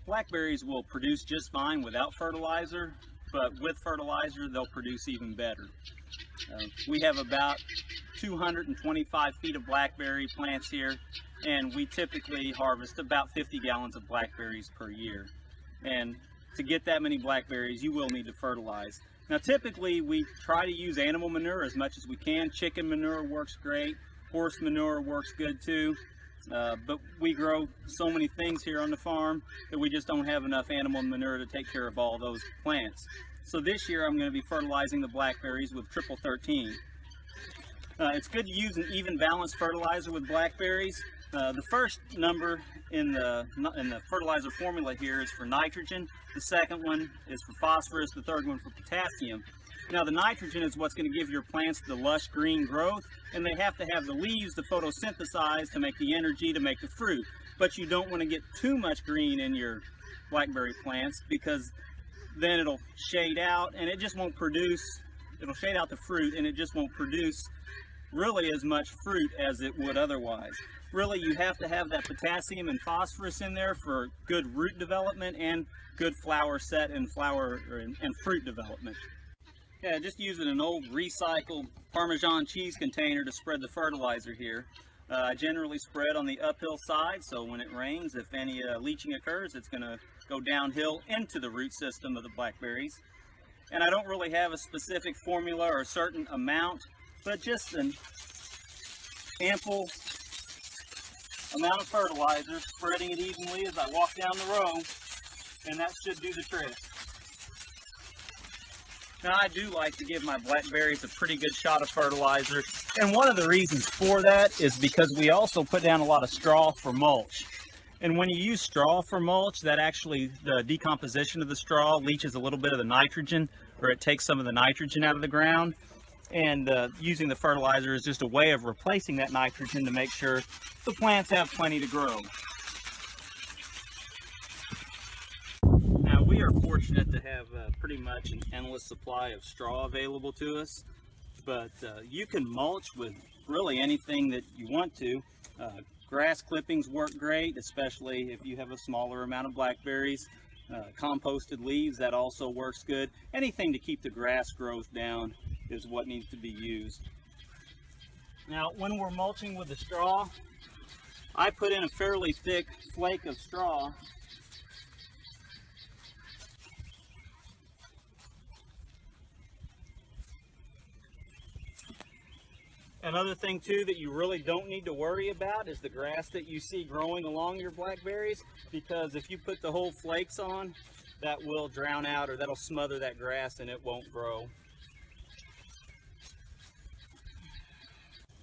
Blackberries will produce just fine without fertilizer, but with fertilizer they'll produce even better. We have about 225 feet of blackberry plants here, and we typically harvest about 50 gallons of blackberries per year. And to get that many blackberries, you will need to fertilize. Now typically we try to use animal manure as much as we can. Chicken manure works great, horse manure works good too. But we grow so many things here on the farm that we just don't have enough animal manure to take care of all those plants. So this year I'm going to be fertilizing the blackberries with triple 13. It's good to use an even balanced fertilizer with blackberries. The first number in the fertilizer formula here is for nitrogen. The second one is for phosphorus. The third one for potassium. Now the nitrogen is what's going to give your plants the lush green growth, and they have to have the leaves to photosynthesize to make the energy to make the fruit. But you don't want to get too much green in your blackberry plants, because then it'll shade out and it just won't produce, it'll shade out the fruit and it just won't produce really as much fruit as it would otherwise. Really, you have to have that potassium and phosphorus in there for good root development and good flower set and fruit development. Yeah, just using an old recycled Parmesan cheese container to spread the fertilizer here. I generally spread on the uphill side, so when it rains, if any leaching occurs, it's going to go downhill into the root system of the blackberries. And I don't really have a specific formula or a certain amount, but just an ample amount of fertilizer, spreading it evenly as I walk down the row, and that should do the trick. Now I do like to give my blackberries a pretty good shot of fertilizer, and one of the reasons for that is because we also put down a lot of straw for mulch. And when you use straw for mulch, that actually, the decomposition of the straw leaches a little bit of the nitrogen, or it takes some of the nitrogen out of the ground. And using the fertilizer is just a way of replacing that nitrogen to make sure the plants have plenty to grow. Now we are fortunate to have pretty much an endless supply of straw available to us, but you can mulch with really anything that you want to. Grass clippings work great, especially if you have a smaller amount of blackberries. Composted leaves, that also works good. Anything to keep the grass growth down is what needs to be used. Now when we're mulching with the straw, I put in a fairly thick flake of straw. Another thing too that you really don't need to worry about is the grass that you see growing along your blackberries, because if you put the whole flakes on, that will drown out, or that'll smother that grass and it won't grow.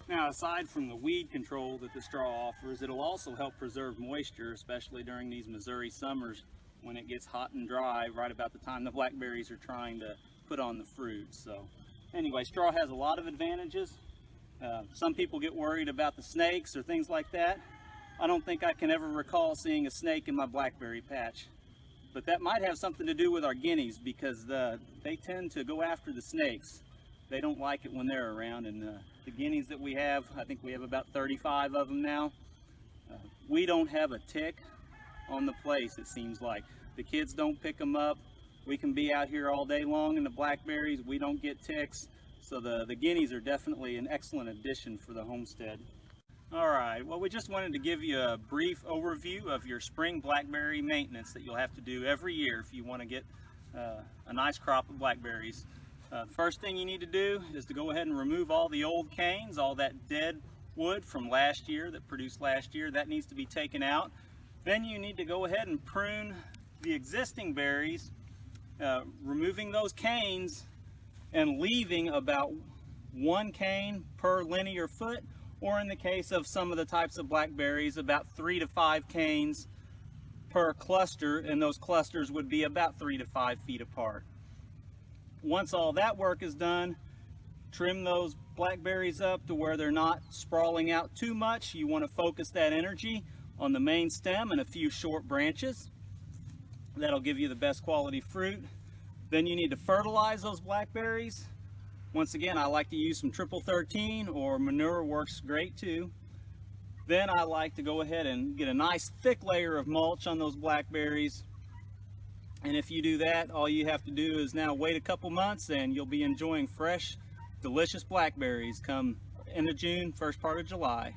Now, aside from the weed control that the straw offers, it'll also help preserve moisture, especially during these Missouri summers when it gets hot and dry right about the time the blackberries are trying to put on the fruit. So anyway, straw has a lot of advantages. Some people get worried about the snakes or things like that. I don't think I can ever recall seeing a snake in my blackberry patch. But that might have something to do with our guineas, because they tend to go after the snakes. They don't like it when they're around, and the guineas that we have, I think we have about 35 of them now. We don't have a tick on the place, it seems like. The kids don't pick them up. We can be out here all day long in the blackberries. We don't get ticks. So the guineas are definitely an excellent addition for the homestead. Alright, well, we just wanted to give you a brief overview of your spring blackberry maintenance that you'll have to do every year if you want to get a nice crop of blackberries. The first thing you need to do is to go ahead and remove all the old canes, all that dead wood from last year that produced last year. That needs to be taken out. Then you need to go ahead and prune the existing berries, removing those canes and leaving about 1 cane per linear foot, or in the case of some of the types of blackberries, about 3 to 5 canes per cluster, and those clusters would be about 3 to 5 feet apart. Once all that work is done, trim those blackberries up to where they're not sprawling out too much. You want to focus that energy on the main stem and a few short branches. That'll give you the best quality fruit. Then you need to fertilize those blackberries. Once again, I like to use some triple 13, or manure works great too. Then I like to go ahead and get a nice thick layer of mulch on those blackberries, And if you do that, all you have to do is now wait a couple months and you'll be enjoying fresh, delicious blackberries come end of June, first part of July.